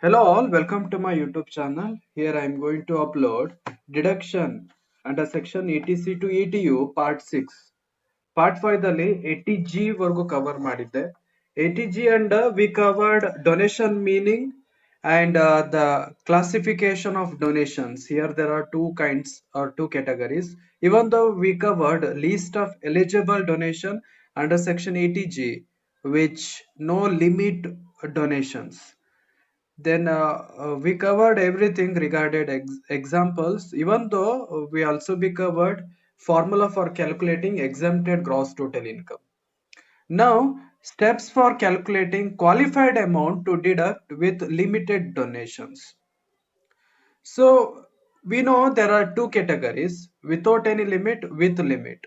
Hello all, welcome to my YouTube channel. Here I am going to upload deduction under section etc to etu part 6. Part 5 ದಲ್ಲಿ 80G ವರೆಗೂ cover ಮಾಡಿದ್ದೆ. 80G and we covered donation meaning and the classification of donations. Here there are two kinds or two categories. Even though we covered list of eligible donation under section 80G, which no limit donations. Then we covered everything regarding examples, even though we also be covered formula for calculating exempted gross total income. Now, steps for calculating qualified amount to deduct with limited donations. So, we know there are two categories, without any limit, with limit.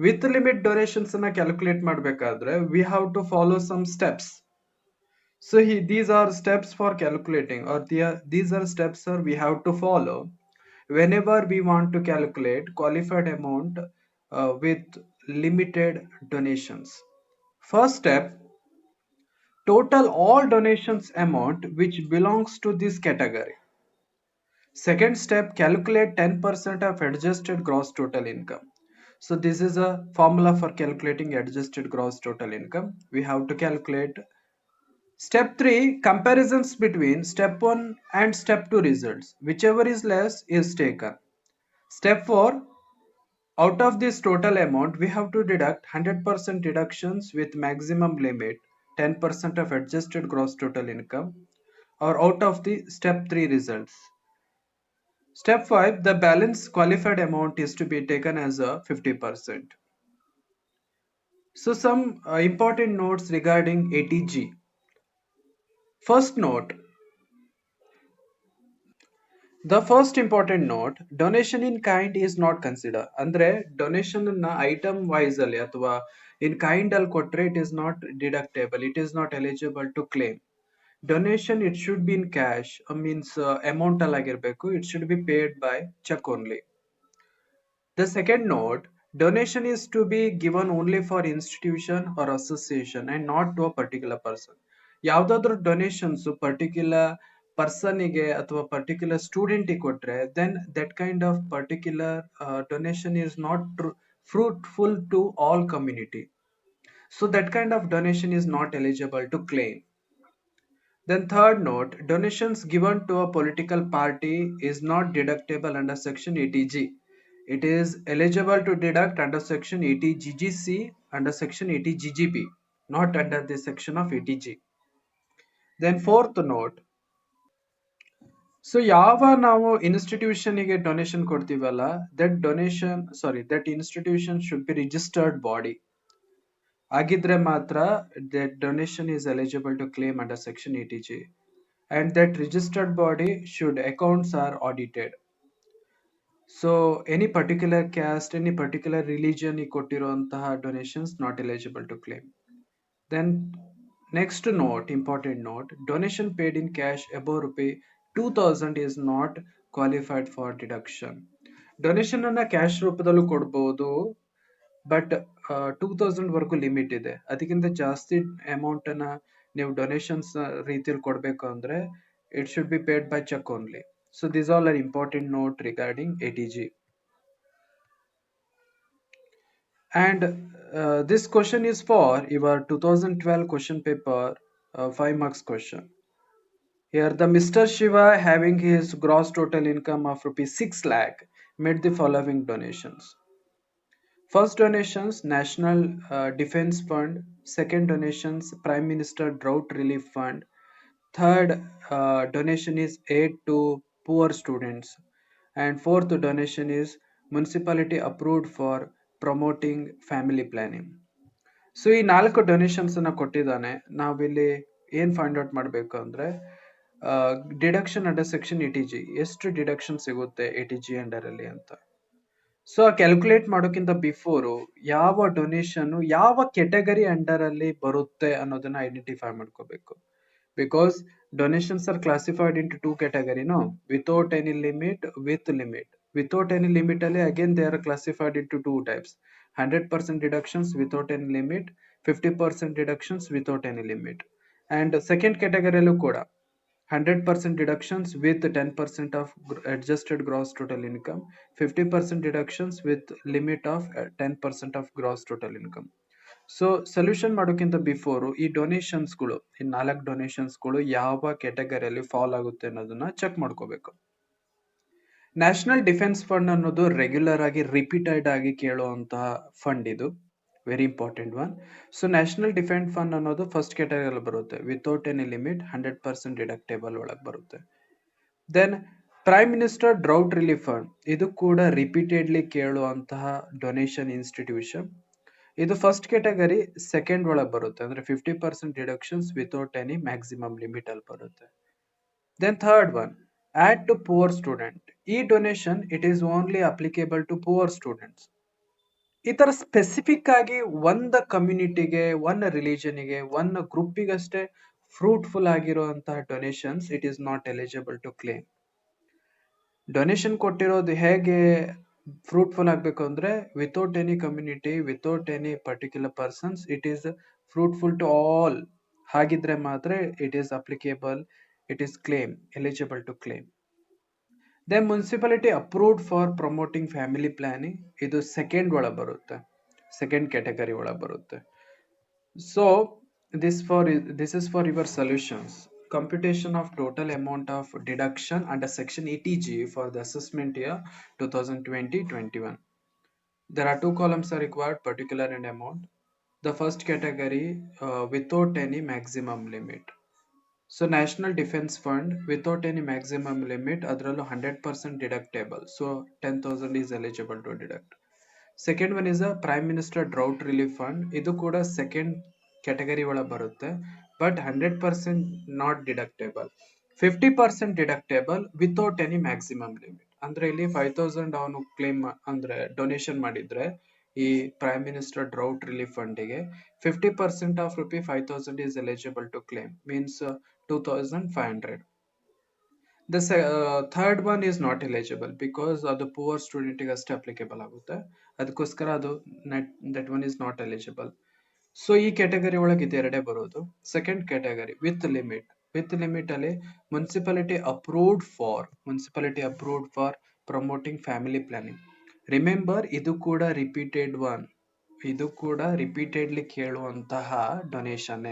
With limit donations na calculate madbekadre, we have to follow some steps. So these are steps for calculating, or these are steps we have to follow whenever we want to calculate qualified amount with limited donations. First step, total all donations amount which belongs to this category. Second step, calculate 10% of adjusted gross total income. So this is a formula for calculating adjusted gross total income. We have to calculate. Step 3, comparisons between step 1 and step 2 results. Whichever is less is taken. Step 4, out of this total amount, we have to deduct 100% deductions with maximum limit, 10% of adjusted gross total income, or out of the step 3 results. Step 5, the balance qualified amount is to be taken as a 50%. So some important notes regarding 80G. First note, the first important note, donation in kind is not considered. ಅಂದ್ರೆ donation na item wise ಅಲ್ಲಿ ಅಥವಾ in kind ಅಲ್ಲಿ ಕೊಟ್ರೆ it is not deductible, it is not eligible to claim. Donation it should be in cash, means amount ಅಲ್ಲಿ ಆಗಿರ್ಬೇಕು, it should be paid by check only. The second note, donation is to be given only for institution or association and not to a particular person. ಯಾವುದಾದ್ರೂ donations particular ಪರ್ಸನ್ಗೆ ಅಥವಾ particular student ಕೊಟ್ರೆ then that kind of particular donation is not fruitful to all community. So that kind of donation is not eligible to claim. Then third note, donations given to a political party is not deductible under section 80G. It is eligible to deduct under section 80GGC, under section 80GGB, not under the section of 80G. Then fourth note, so ಯಾವ ನಾವು institution ಗೆ donation ಕೊಡ್ತೀವಲ್ಲ, that institution should be registered body. ಆಗಿದ್ರೆ ಮಾತ್ರ that donation is eligible to claim under section 80G, and that registered body should accounts are audited. So any particular caste, any particular religion ಕೊಟ್ಟಿರುವಂತಹ donations not eligible to claim. Then next note, important note, donation paid in cash above rupee 2000 is not qualified for deduction. Donation ಅನ್ನ cash ರೂಪದಲ್ಲೂ ಕೊಡ್ಬೋದು, but 2000 ವರೆಗೂ limit ಇದೆ. ಅದಕ್ಕಿಂತ ಜಾಸ್ತಿ amount ಅನ್ನ ನೀವು donations ರೀತಿಯಲ್ಲಿ ಕೊಡ್ಬೇಕು ಅಂದ್ರೆ it should be paid by cheque only. So these all are important note regarding 80G. And this question is for your 2012 question paper, 5 marks question. Here the Mr. Shiva, having his gross total income of rupees 6 lakh, made the following donations. First donations, National Defense Fund. Second donations, Prime Minister Drought Relief Fund. Third donation is aid to poor students. And fourth donation is municipality approved for promoting family planning. So ಈ 4 donations ಅನ್ನ ಕೊಟ್ಟಿದ್ದಾನೆ. ನಾವಿಲ್ಲಿ ಏನ್ find out ಮಾಡ್ಬೇಕು ಅಂದ್ರೆ deduction under section 80G ಎಷ್ಟು deduction ಸಿಗುತ್ತೆ 80G under ಅಲ್ಲಿ ಅಂತ. ಸೊ ಕ್ಯಾಲ್ಕುಲೇಟ್ ಮಾಡೋಕ್ಕಿಂತ ಬಿಫೋರ್ ಯಾವ ಡೊನೇಷನ್ ಯಾವ ಕೆಟಗರಿ ಅಂಡರ್ ಅಲ್ಲಿ ಬರುತ್ತೆ ಅನ್ನೋದನ್ನ ಐಡೆಂಟಿಫೈ ಮಾಡ್ಕೋಬೇಕು. Because donations are classified into two categories, no? Without any limit, with limit. Without any limit, again they are classified into two types: 100% deductions without any limit, 50% deductions without any limit. And second category kuda 100% deductions with 10% of adjusted gross total income, 50% deductions with limit of 10% of gross total income. So solution ಮಾಡೋಕ್ಕಿಂತ before ಈ ಡೊನೇಷನ್ಸ್ಗಳು ಈ 4 ಡೊನೇಷನ್ಸ್ಗಳು ಯಾವ ಕ್ಯಾಟಗರಿಯಲ್ಲಿ fall ಆಗುತ್ತೆ ಅನ್ನೋದನ್ನ check ಮಾಡ್ಕೋಬೇಕು. National defence fund ಅನ್ನೋದು regular ಆಗಿ repeated ಆಗಿ ಕೇಳುವಂತಹ ಫಂಡ್ ಇದು, very important one. So national defence fund ಅನ್ನೋದು ಫಸ್ಟ್ ಕ್ಯಾಟಗರಿಯಲ್ಲಿ ಬರುತ್ತೆ, ವಿತೌಟ್ ಎನಿ ಲಿಮಿಟ್ 100% ಡಿಡಕ್ಟೇಬಲ್ ಒಳಗೆ ಬರುತ್ತೆ. Then prime minister drought relief fund, ಇದು ಕೂಡ ರಿಪೀಟೆಡ್ಲಿ ಕೇಳುವಂತಹ ಡೊನೇಷನ್ ಇನ್ಸ್ಟಿಟ್ಯೂಷನ್. ಇದು ಫಸ್ಟ್ ಕ್ಯಾಟಗರಿ ಸೆಕೆಂಡ್ ಒಳಗೆ ಬರುತ್ತೆ, ಅಂದ್ರೆ 50% deductions without any maximum limit ಅಲ್ಲಿ ಬರುತ್ತೆ. Then third one, add to poor student. ಈ donation it is only applicable to poor students. ಈ ತರ ಸ್ಪೆಸಿಫಿಕ್ ಆಗಿ ಒಂದು ಕಮ್ಯುನಿಟಿಗೆ, ಒನ್ ರಿಲಿಜನ್ಗೆ, ಒನ್ ಗ್ರೂಪಿಗಷ್ಟೇ ಫ್ರೂಟ್ಫುಲ್ ಆಗಿರುವಂತಹ donations it is not eligible to claim. Donation ಕೊಟ್ಟಿರೋದು ಹೇಗೆ ಫ್ರೂಟ್ಫುಲ್ ಆಗಬೇಕು ಅಂದ್ರೆ without any community, without any particular persons, it is fruitful to all. ಹಾಗಿದ್ರೆ ಮಾತ್ರ it is applicable, it is claim eligible to claim. Then municipality approved for promoting family planning, ಇದು second ಒಳಗೆ ಬರುತ್ತೆ, second category ಒಳಗೆ ಬರುತ್ತೆ. So this is for your solutions. Computation of total amount of deduction under section 80G for the assessment year 2020-21. There are two columns are required, particular and amount. The first category without any maximum limit. So National Defense Fund without any maximum limit adrallu 100% deductible, so 10,000 is eligible to deduct. Second one is a Prime Minister Drought Relief Fund. ಇದು ಕೂಡ second category ಒಳಗೆ ಬರುತ್ತೆ, but 100% not deductible, 50% deductible without any maximum limit. ಅಂದ್ರೆ ಇಲ್ಲಿ 5,000 ಅವನು claim ಅಂದ್ರೆ donation ಮಾಡಿದ್ರೆ ಈ ಪ್ರೈಮ್ ಮಿನಿಸ್ಟರ್ ಡ್ರೌಟ್ ರಿಲೀಫ್ ಫಂಡಿಗೆ 50% of rupee 5,000 is eligible to claim, means 2,500. The third one is not eligible because ಅದು ಪುವರ್ ಸ್ಟೂಡೆಂಟ್ಗೆ ಅಷ್ಟೇ ಅಪ್ಲಿಕೇಬಲ್ ಆಗುತ್ತೆ, ಅದಕ್ಕೋಸ್ಕರ ಅದು that one is not eligible. So ಈ ಕ್ಯಾಟಗರಿ ಒಳಗೆ ಇದೆರಡೇ ಬರೋದು. Second category with limit. With limit ಅಲ್ಲಿ municipality approved for promoting family planning. Remember, ಇದು ಕೂಡ ರಿಪೀಟೆಡ್ ಒನ್, ಇದು ಕೂಡ ರಿಪೀಟೆಡ್ಲಿ ಕೇಳುವಂತಹ donation.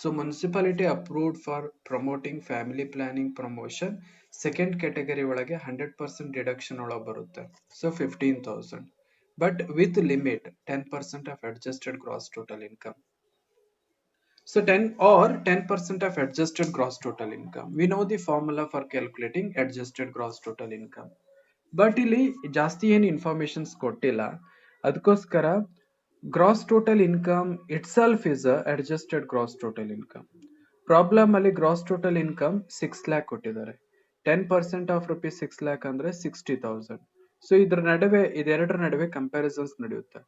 So municipality approved for promoting family planning promotion second category ಒಳಗೆ 100% ಡಿಡಕ್ಷನ್ ಒಳಗೆ ಬರುತ್ತೆ, so 15,000, but with limit 10% of adjusted gross total income. So 10% of adjusted gross total income. We know the formula for calculating adjusted gross total income. But ಇಲ್ಲಿ ಜಾಸ್ತಿ ಏನು informations ಕೊಟ್ಟಿಲ್ಲ, ಅದಕ್ಕೋಸ್ಕರ gross total income itself is adjusted gross total income. Problem ಅಲ್ಲಿ gross total income 6 lakh ಕೊಟ್ಟಿದ್ದಾರೆ, 10% of rupees 6 lakh ಅಂದ್ರೆ 60,000. So ಇದೆರಡರ ನಡುವೆ comparisons ನಡೆಯುತ್ತೆ.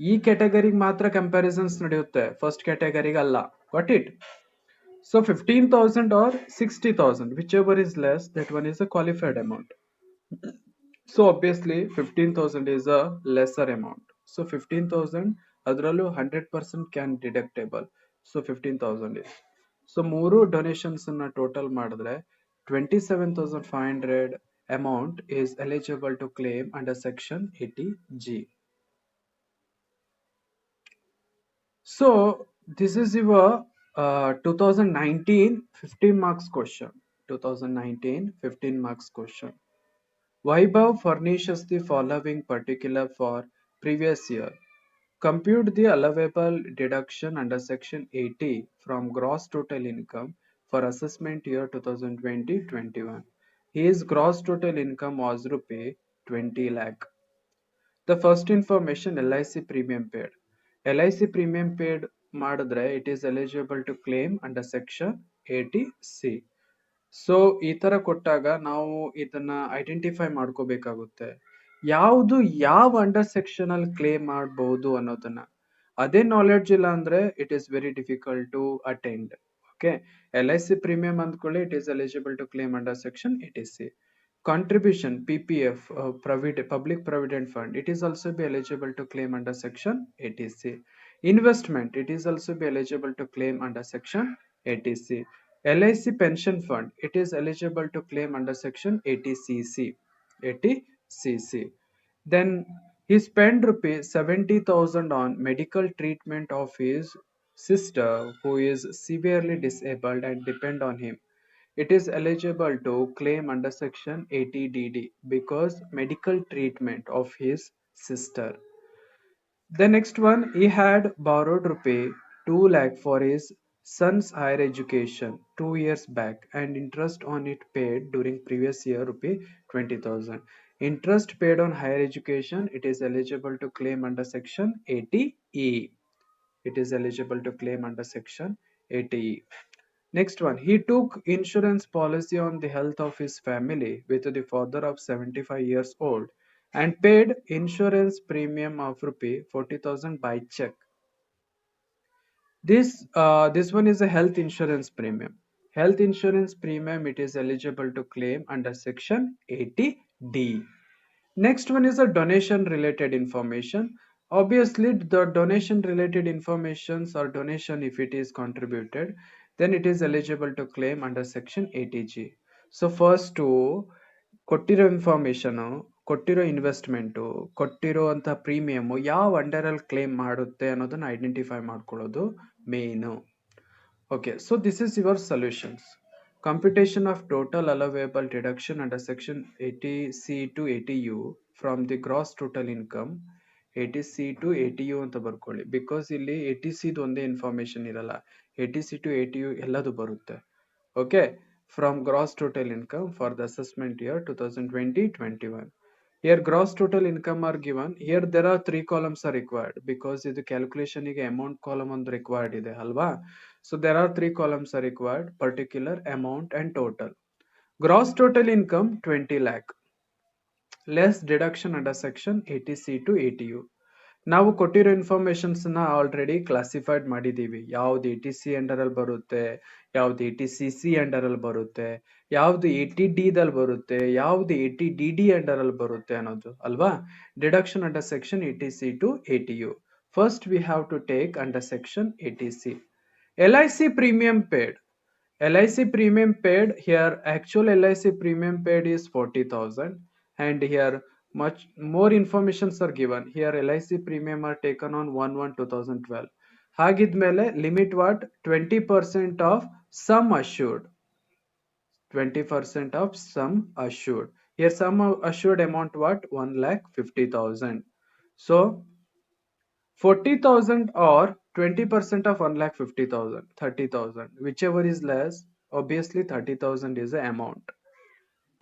ಈ ಕ್ಯಾಟಗರಿಗೆ ಮಾತ್ರ ಕಂಪ್ಯಾರಿಸನ್ಸ್ ನಡೆಯುತ್ತೆ, ಫಸ್ಟ್ ಕ್ಯಾಟಗರಿಗೆ ಅಲ್ಲ. Got it? So 15,000 or 60,000, whichever is less, that one is a qualified amount. So obviously 15,000 is a lesser amount. So 15,000 ಅದರಲ್ಲೂ 100% can deductible. So 15,000 is. So ಮೂರು donations ಅನ್ನ ಟೋಟಲ್ ಮಾಡಿದ್ರೆ 27,500 amount is eligible to claim under section 80G. So this is your 2019 15 marks question. 2019 15 marks question. Vaibhav furnishes the following particular for previous year. Compute the allowable deduction under section 80 from gross total income for assessment year 2020-21. His gross total income was rupee 20 lakh. The first information, LIC premium paid. LIC premium paid ಮಾಡಿದ್ರೆ it is eligible to claim under section 80C. So ಈ ತರ ಕೊಟ್ಟಾಗ ನಾವು ಇದನ್ನ identify ಮಾಡ್ಕೋಬೇಕಾಗುತ್ತೆ, ಯಾವುದು ಯಾವ under section ಅಲ್ಲಿ ಕ್ಲೇಮ್ ಮಾಡಬಹುದು ಅನ್ನೋದನ್ನ. ಅದೇ ನಾಲೆಡ್ಜ್ ಇಲ್ಲ ಅಂದ್ರೆ it is very difficult to attend. Okay, LIC premium ಅಂದ್ಕೊಳ್ಳಿ, it is eligible to claim under section 80C. Contribution PPF, public provident fund, it is also be eligible to claim under section 80C. Investment, it is also be eligible to claim under section 80C. LIC pension fund, it is eligible to claim under section 80cc. 80cc. Then he spent rupees 70,000 on medical treatment of his sister who is severely disabled and depend on him. It is eligible to claim under section 80DD because medical treatment of his sister. The next one, he had borrowed rupee 2 lakh for his son's higher education 2 years back and interest on it paid during previous year rupee 20,000. Interest paid on higher education, it is eligible to claim under section 80E. It is eligible to claim under section 80E. Next one, he took insurance policy on the health of his family with the father of 75 years old and paid insurance premium of rupee 40,000 by check. This one is a health insurance premium. Health insurance premium, it is eligible to claim under section 80D. Next one is a donation related information. Obviously, the donation related informations or donation, if it is contributed, then it is eligible to claim under section 80G. So first to ಕೊಟ್ಟಿರೋ information, ಕೊಟ್ಟಿರೋ investment, ಕೊಟ್ಟಿರೋ ಅಂತ premium ಯಾವ ಅಂಡರಲ್ಲಿ claim ಮಾಡುತ್ತೆ ಅನ್ನೋದನ್ನ identify ಮಾಡ್ಕೊಳ್ಳೋದು main. Okay, so this is your solutions. Computation of total allowable deduction under section 80C to 80U from the gross total income. 80C to 80U ಅಂತ ಬರ್ಕೊಳ್ಳಿ, ಬಿಕಾಸ್ ಇಲ್ಲಿ 80C ಒಂದೇ ಇನ್ಫಾರ್ಮೇಶನ್ ಇರಲ್ಲ, 80C to 80U ಎಲ್ಲದು ಬರುತ್ತೆ. Okay, from gross total income for the assessment year 2020-21. Here gross total income are given. Here there are 3 columns are required because ಇದು calculation ಗೆ amount column ಒಂದು required ಇದೆ ಅಲ್ವಾ. So there are 3 columns are required: particular, amount and total. Gross total income 20 lakh less deduction under section 80C to 80U. ನಾವು ಕೊಟ್ಟಿರೋ informations ನ already classified ಮಾಡಿದೀವಿ. ಯಾವ್ದು 80C ಅಂಡರ್ ಅಲ್ಲಿ ಬರುತ್ತೆ, ಯಾವ್ದು 80cc ಅಂಡರ್ ಅಲ್ಲಿ ಬರುತ್ತೆ, ಯಾವ್ದು 80D ದಲ್ಲಿ ಬರುತ್ತೆ, ಯಾವ್ದು 80DD ಅಂಡರ್ ಅಲ್ಲಿ ಬರುತ್ತೆ ಅನ್ನೋದು ಅಲ್ವಾ. Deduction under section 80C to 80U. First we have to take under section 80C. LIC premium paid. LIC premium paid, here actual LIC premium paid is 40,000 and here much more informations are given. Here LIC premium are taken on 1/1/2012. ಹಾಗಿದ್ಮೇಲೆ limit what? 20% of sum assured. 20% of sum assured. Here sum assured amount what? 1,50,000. So 40,000 or 20% of 1,50,000, 30,000, whichever is less, obviously 30,000 is the amount.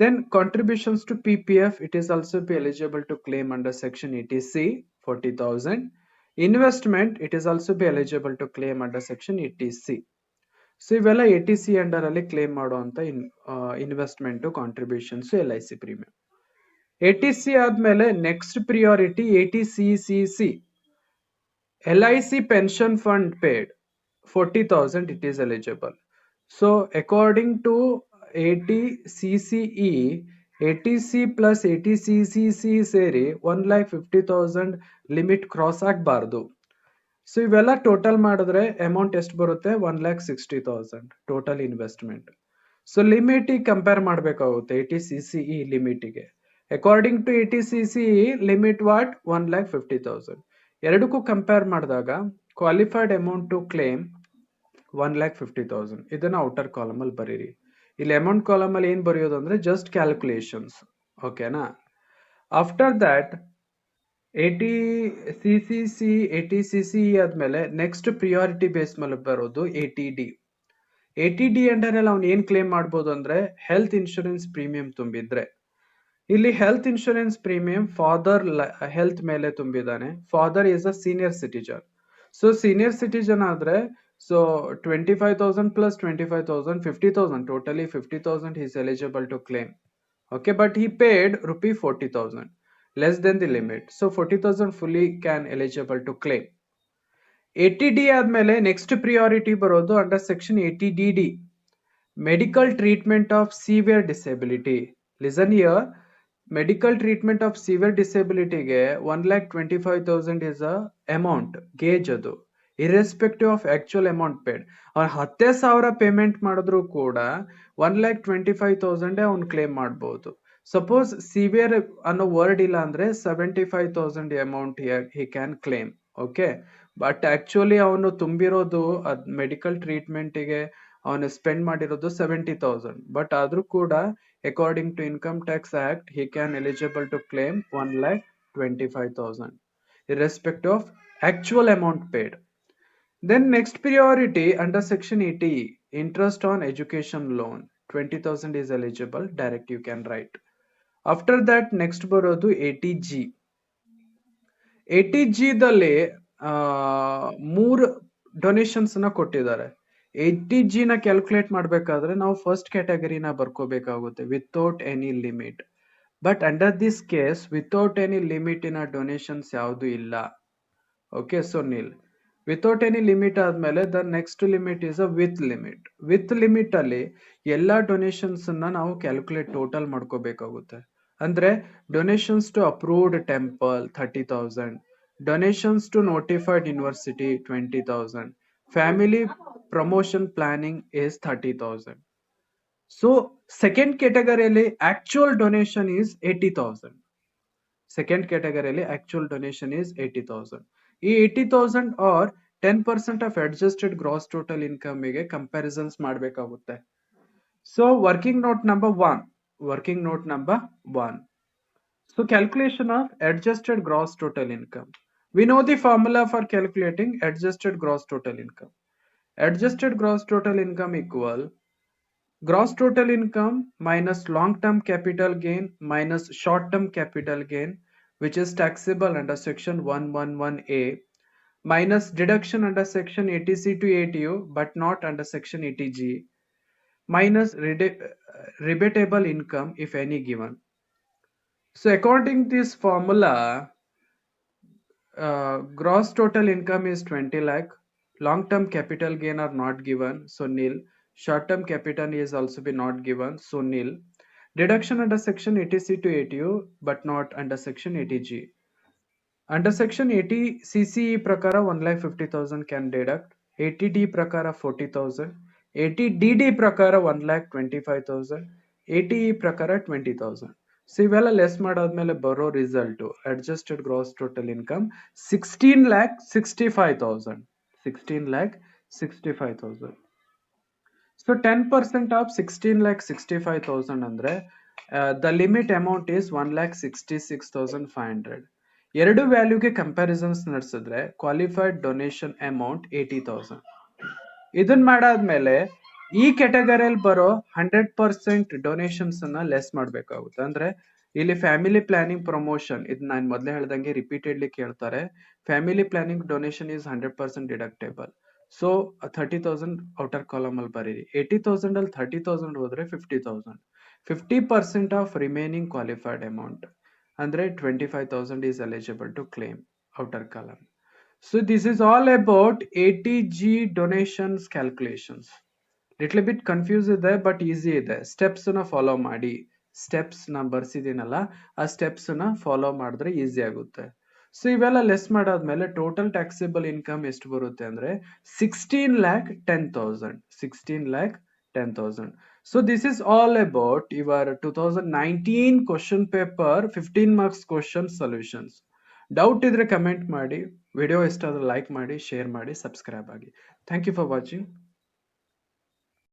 Then contributions to PPF, it is also be eligible to claim under section 80C, 40,000. Investment, it is also be eligible to claim under section 80C. So ಇವೆಲ್ಲ 80C under ಅಲ್ಲಿ claim ಮಾಡುವಂತ investment contributions LIC premium. 80C ಆದ್ಮೇಲೆ next priority 80CCC. LIC pension fund paid 40,000, it is eligible. So according to 80CCE, 80C plus 80CCC ಸೇರಿ 1,50,000 limit cross ಆಗಬಾರ್ದು. So ಇವೆಲ್ಲ total ಮಾಡಿದ್ರೆ amount ಎಷ್ಟು ಬರುತ್ತೆ? 1,60,000 total investment. So limit compare ಮಾಡಬೇಕಾಗುತ್ತೆ 80CCE ಲಿಮಿಟ್ಗೆ. According to 80CCE limit what? 1,50,000. ಎರಡಕ್ಕೂ compare ಮಾಡಿದಾಗ ಕ್ವಾಲಿಫೈಡ್ ಅಮೌಂಟ್ ಟು ಕ್ಲೇಮ್ 1,50,000. ಇದನ್ನ ಔಟರ್ ಕಾಲಮ್ ಅಲ್ಲಿ ಬರೀರಿ. ಇಲ್ಲಿ ಅಮೌಂಟ್ ಕಾಲಮ್ ಅಲ್ಲಿ ಏನ್ ಬರೆಯೋದು ಅಂದ್ರೆ ಜಸ್ಟ್ ಕ್ಯಾಲ್ಕುಲೇಷನ್ಸ್. ಓಕೆನಾ? ಆಫ್ಟರ್ ದಟ್ 80CCE ಆದ್ಮೇಲೆ ನೆಕ್ಸ್ಟ್ ಪ್ರಿಯಾರಿಟಿ ಬೇಸ್ ಮೇಲೆ ಬರೋದು 80D. 80D ಅಂಡರ್ ಅಲ್ಲಿ ಅವ್ನು ಏನ್ ಕ್ಲೇಮ್ ಮಾಡ್ಬೋದು ಅಂದ್ರೆ ಹೆಲ್ತ್ ಇನ್ಶೂರೆನ್ಸ್ ಪ್ರೀಮಿಯಂ ತುಂಬಿದ್ರೆ. ಇಲ್ಲಿ health insurance premium father health ಮೇಲೆ ತುಂಬಿದಾನೆ. Father is a senior citizen. So senior citizen ಆದ್ರೆ so 25,000 plus 25,000, 50,000, totally 50,000 he is eligible to claim. Okay, but he paid rupee 40,000 less than the limit, so 40,000 fully can eligible to claim. 80D ಆದ್ಮೇಲೆ next priority ಬರೋದು under section 80DD, medical treatment of severe disability. Listen here, medical treatment of severe disability ಗೆ 1,25,000 is a amount, gauge ಅದು. Irrespective of actual amount paid. ಅವ್ನು 10,000 payment ಮಾಡಿದ್ರು ಕೂಡ 1,25,000 ಅವ್ನು claim ಮಾಡ್ಬೋದು. Suppose severe ಅನ್ನೋ ವರ್ಡ್ ಇಲ್ಲ ಅಂದ್ರೆ 75,000 amount he can claim. Okay, but actually ಅವನು ತುಂಬಿರೋದು ಮೆಡಿಕಲ್ ಟ್ರೀಟ್ಮೆಂಟ್ಗೆ ಅವನು ಸ್ಪೆಂಡ್ ಮಾಡಿರೋದು 70,000. ಬಟ್ ಆದ್ರೂ ಕೂಡ according to income tax act he can eligible to claim 1,25,000 irrespective of actual amount paid. Then next priority under section 80, interest on education loan 20,000 is eligible, direct you can write. After that next ಬರೋದು 80G. 80G ದಲ್ಲಿ ಮೂರು donations ನ ಕೊಟ್ಟಿದ್ದಾರೆ. 80G ನ calculate ಮಾಡ್ಬೇಕಾದ್ರೆ ನಾವು first ಕ್ಯಾಟಗರಿನ ಬರ್ಕೋಬೇಕಾಗುತ್ತೆ without any limit. But under this case without any limit in donations ಯಾವುದು ಇಲ್ಲ. Okay, so nil. Without any limit ಆದ್ಮೇಲೆ the next limit is a with limit. With limit ಅಲ್ಲಿ ಎಲ್ಲಾ ಡೊನೇಷನ್ಸ್ ನಾವು ಕ್ಯಾಲ್ಕುಲೇಟ್ ಟೋಟಲ್ ಮಾಡ್ಕೋಬೇಕಾಗುತ್ತೆ. ಅಂದ್ರೆ donations to approved temple 30,000, donations to notified university 20,000, family promotion planning is 30,000. So second ಕ್ಯಾಟಗರಿಯಲ್ಲಿ actual donation is 80,000. Second ಕ್ಯಾಟಗರಿಯಲ್ಲಿ actual donation is 80,000. ಈ 80,000 or 10% of adjusted gross total income ಗೆ comparisons ಮಾಡಬೇಕಾಗುತ್ತೆ. So working note number 1. So calculation of adjusted gross total income. We know the formula for calculating adjusted gross total income. Adjusted gross total income equal gross total income minus long-term capital gain minus short-term capital gain, which is taxable under section 111A, minus deduction under section 80C to 80U but not under section 80G, minus rebatable income if any given. So according to this formula, gross total income is 20 lakh. Long-term capital gain are not given, so nil. Short-term capital is also be not given, so nil. Deduction under section 80C to 80U but not under section 80G. Under section 80CCE prakara 1,50,000 can deduct, 80D prakara 40,000, 80DD prakara 1,25,000, 80E prakara 20,000. So ಇವೆಲ್ಲ less ಮಾಡಾದ್ಮೇಲೆ ಬರೋ result adjusted gross total income 16,65,000. 16,65,000. So 10% of 16,65,000 ಅಂದ್ರೆ the limit amount is 1,66,500. ಎರಡು ವ್ಯಾಲ್ಯೂಗೆ comparisons ನಡೆಸಿದ್ರೆ qualified donation amount 80,000. ಇದನ್ ಮಾಡಾದ್ಮೇಲೆ ಈ ಕ್ಯಾಟಗರಿಯಲ್ಲಿ ಬರೋ 100% ಡೊನೇಷನ್ಸ್ ಅನ್ನ ಲೆಸ್ ಮಾಡ್ಬೇಕಾಗುತ್ತೆ. ಅಂದ್ರೆ ಇಲ್ಲಿ ಫ್ಯಾಮಿಲಿ ಪ್ಲಾನಿಂಗ್ ಪ್ರಮೋಷನ್, ಇದು ನಾನು ಮೊದಲೇ ಹೇಳ್ದಂಗೆ ರಿಪೀಟೆಡ್ಲಿ ಕೇಳ್ತಾರೆ. Family planning donation is 100% deductible. So 30,000 outer column ಅಲ್ಲಿ ಬರೀರಿ. 80,000 ಅಲ್ಲಿ 30,000 ಹೋದ್ರೆ 50,000. 50% ಆಫ್ ರಿಮೈನಿಂಗ್ ಕ್ವಾಲಿಫೈಡ್ ಅಮೌಂಟ್ ಅಂದ್ರೆ 25,000 is eligible to claim, outer column. So this is all about 80G donations calculations. Little bit confused ಇದೆ ಬಟ್ ಈಸಿ ಇದೆ. Steps ನ follow ಮಾಡಿ, steps ನ ಬರ್ಸಿದೀನಲ್ಲ ಆ ಸ್ಟೆಪ್ಸ್ ನ ಫಾಲೋ ಮಾಡಿದ್ರೆ ಈಸಿ ಆಗುತ್ತೆ. ಸೊ ಇವೆಲ್ಲ ಲೆಸ್ ಮಾಡಾದ್ಮೇಲೆ ಟೋಟಲ್ ಟ್ಯಾಕ್ಸೇಬಲ್ ಇನ್ಕಮ್ ಎಷ್ಟು ಬರುತ್ತೆ ಅಂದ್ರೆ 16,10,000. 16,10,000. So this is all about your 2019 question paper 15 marks question solutions. Doubt ಇದ್ರೆ ಕಮೆಂಟ್ ಮಾಡಿ, ವಿಡಿಯೋ ಇಷ್ಟ ಆದ್ರೆ ಲೈಕ್ ಮಾಡಿ, ಶೇರ್ ಮಾಡಿ, ಸಬ್ಸ್ಕ್ರೈಬ್ ಆಗಿ. Thank you for watching.